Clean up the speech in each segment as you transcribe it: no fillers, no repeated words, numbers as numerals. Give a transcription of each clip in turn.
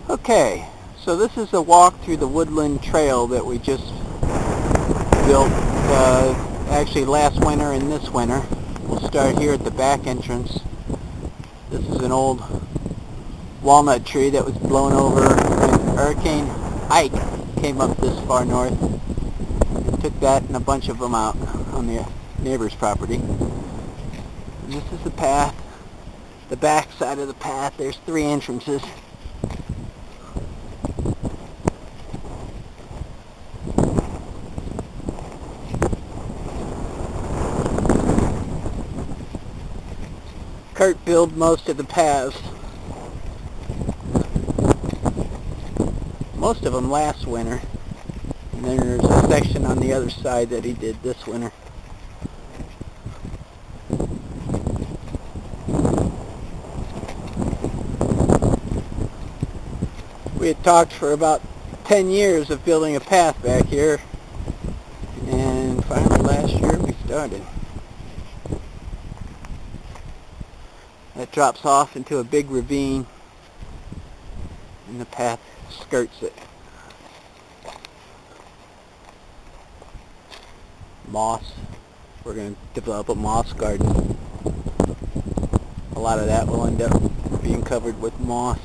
Okay, so this is a walk through the Woodland Trail that we just built actually last winter and this winter. We'll start here at the back entrance. This is an old walnut tree that was blown over when Hurricane Ike came up this far north and took that and a bunch of them out on the neighbor's property. And this is the path, the back side of the path. There's 3 entrances. Kurt built most of the paths. Most of them last winter. And then there's a section on the other side that he did this winter. We had talked for about 10 years of building a path back here, and finally last year we started. That drops off into a big ravine, and the path skirts it. Moss. We're going to develop a moss garden. A lot of that will end up being covered with moss.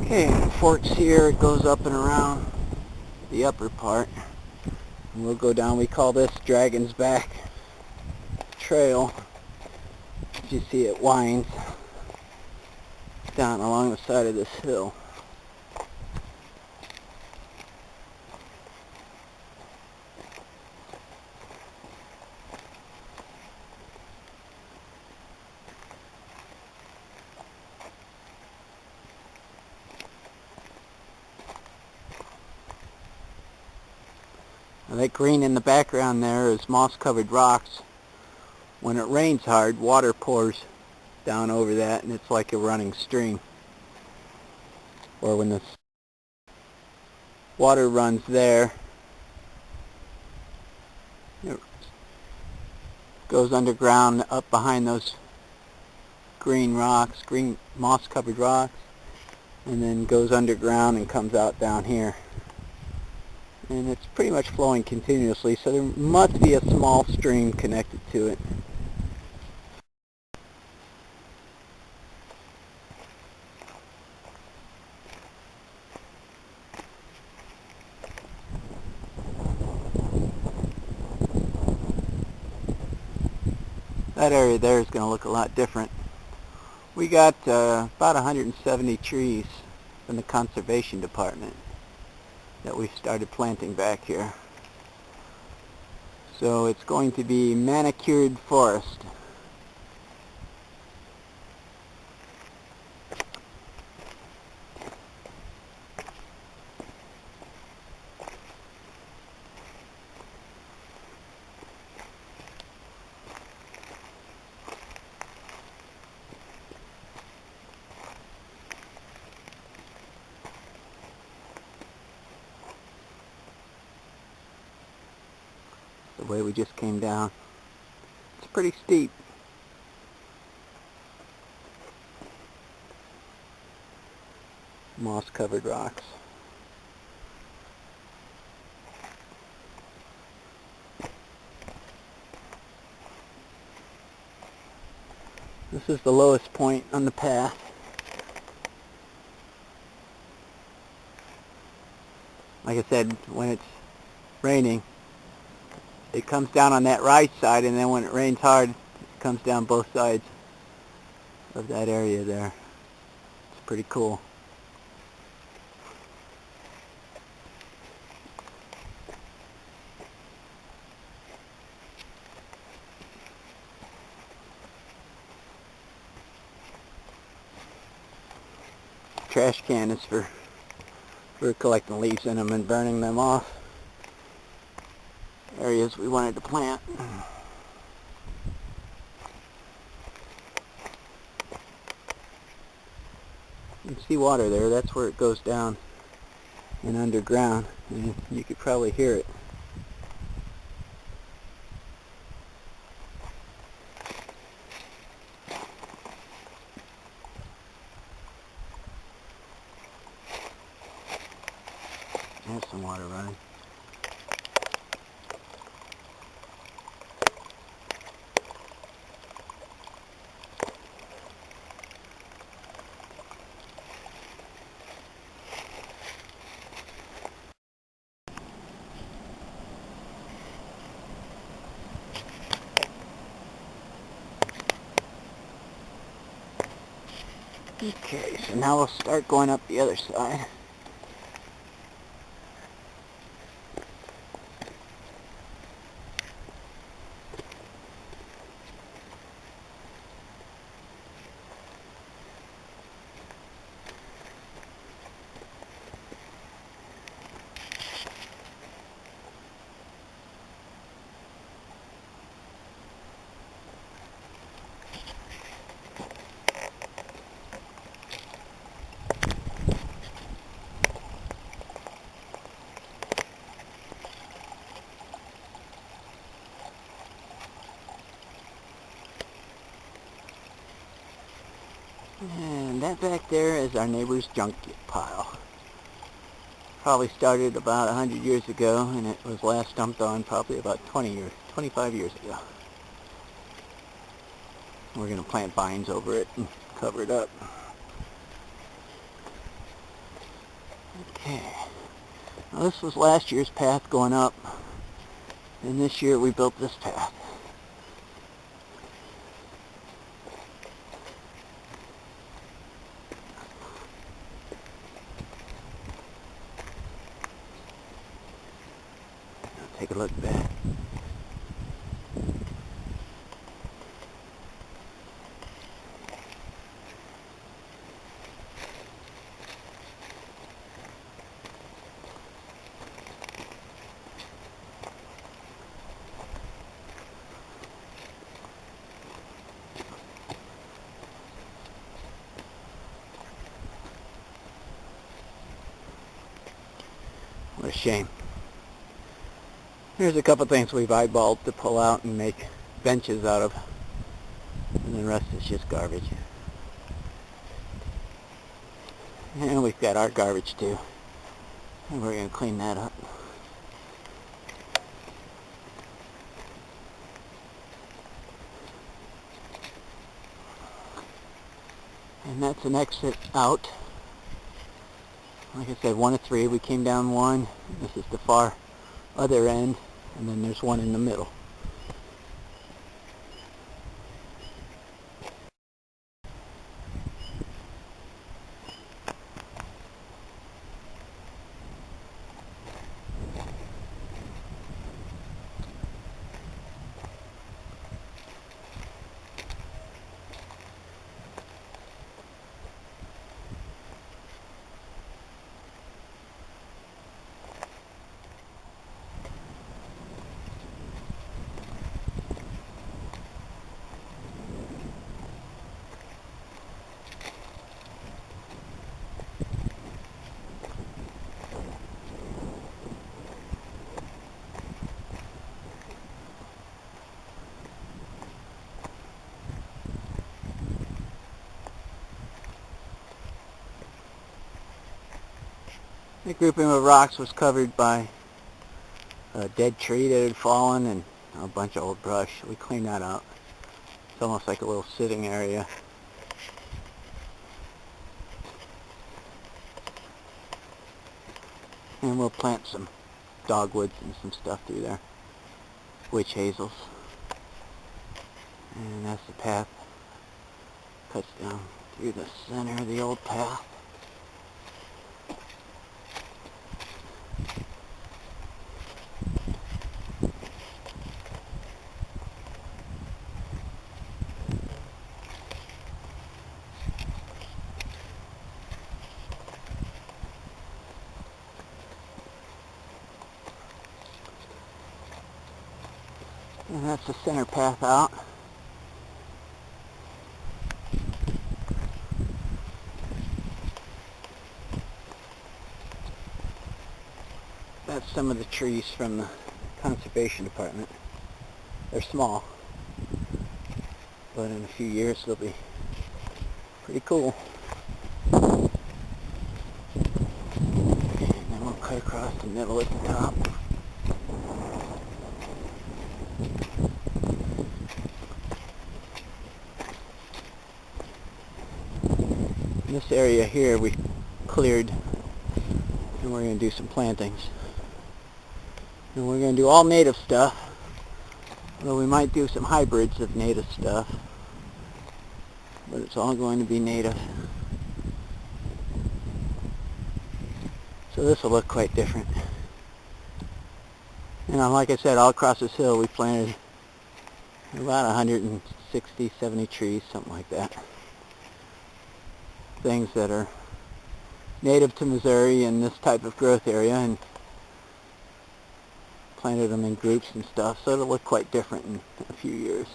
Okay, the fork's here. It goes up and around the upper part. And we'll go down. We call this Dragon's Back Trail. As you see, it winds down along the side of this hill. Now that green in the background there is moss-covered rocks. When it rains hard, water pours down over that, and it's like a running stream. Or when the water runs there, it goes underground up behind those green rocks, green moss-covered rocks, and then goes underground and comes out down here. And it's pretty much flowing continuously, so there must be a small stream connected to it. That area there is going to look a lot different. We got about 170 trees from the conservation department that we've started planting back here. So it's going to be manicured forest. The way we just came down. It's pretty steep. Moss-covered rocks. This is the lowest point on the path. Like I said, when it's raining, it comes down on that right side, and then when it rains hard, it comes down both sides of that area there. It's pretty cool. Trash can is for collecting leaves in them and burning them off. Areas we wanted to plant. see water there. That's where it goes down and underground, and you could probably hear it. There's some water running. Okay, so now we'll start going up the other side. And that back there is our neighbor's junk pile. Probably started about 100 years ago, and it was last dumped on probably about 25 years ago. We're going to plant vines over it and cover it up. Okay. Now this was last year's path going up, and this year we built this path. Take a look back. What a shame. Here's a couple things we've eyeballed to pull out and make benches out of, and the rest is just garbage. And we've got our garbage too, and we're going to clean that up. And that's an exit out. Like I said, 1 of 3. We came down one. This is the far other end, and then there's one in the middle. The grouping of rocks was covered by a dead tree that had fallen and a bunch of old brush. We cleaned that out. It's almost like a little sitting area. And we'll plant some dogwoods and some stuff through there. Witch hazels. And that's the path. Cuts down through the center of the old path. And that's the center path out. some of the trees from the conservation department. They're small, but in a few years they'll be pretty cool. And then we'll cut across the middle at the top. This area here we cleared, and we're going to do some plantings. And we're going to do all native stuff, although we might do some hybrids of native stuff, but it's all going to be native. So this will look quite different. And like I said, all across this hill we planted about 160, 70 trees, something like that. Things that are native to Missouri and this type of growth area, and planted them in groups and stuff, so it'll look quite different in a few years.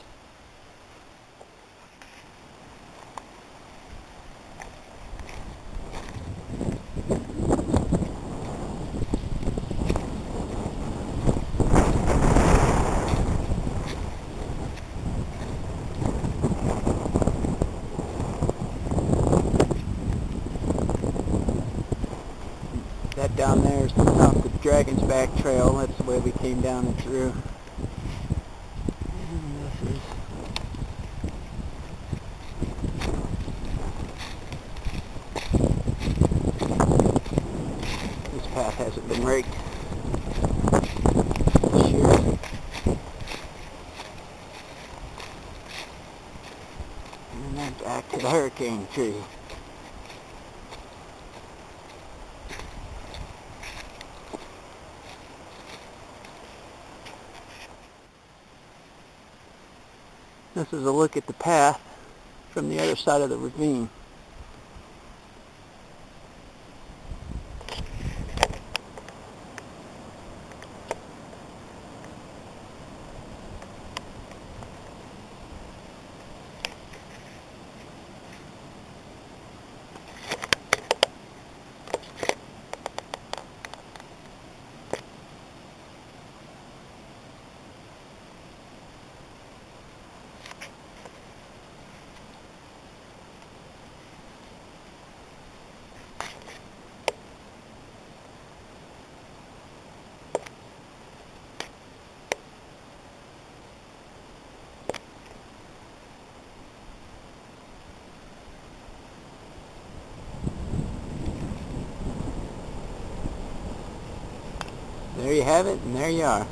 That down there is off the Dragon's Back Trail. That's the way we came down and through. And this path hasn't been raked this year. And then back to the hurricane tree. This is a look at the path from the other side of the ravine. There you have it, and there you are.